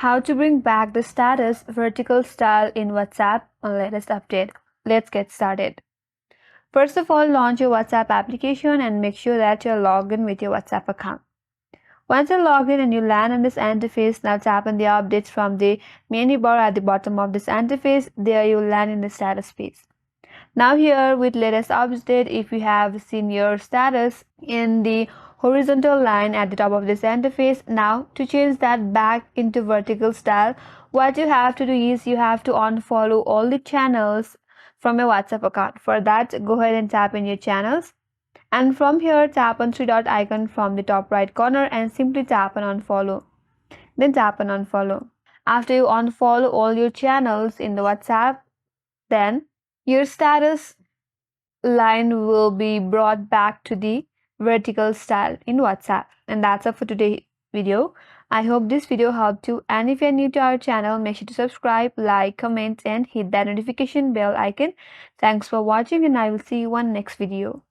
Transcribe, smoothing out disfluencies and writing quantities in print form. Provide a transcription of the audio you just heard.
How to bring back the status vertical style in WhatsApp on latest update. Let's get started. First of all, launch your WhatsApp application and make sure that you're logged in with your WhatsApp account. Once you're logged in and you land on this interface, now tap on the updates from the menu bar at the bottom of this interface. There you'll land in the status page. Now here with latest update, if you have seen your status in the horizontal line at the top of this interface, now to change that back into vertical style, what you have to do is you have to unfollow all the channels from your WhatsApp account. For that, go ahead and tap in your channels, and from here tap on three dot icon from the top right corner and simply tap on unfollow. Then tap on unfollow. After you unfollow all your channels in the WhatsApp, then your status line will be brought back to the vertical style in WhatsApp. And that's it for today's video. I hope this video helped you, and if you're new to our channel, make sure to subscribe, like, comment and hit that notification bell icon. Thanks for watching, and I will see you on next video.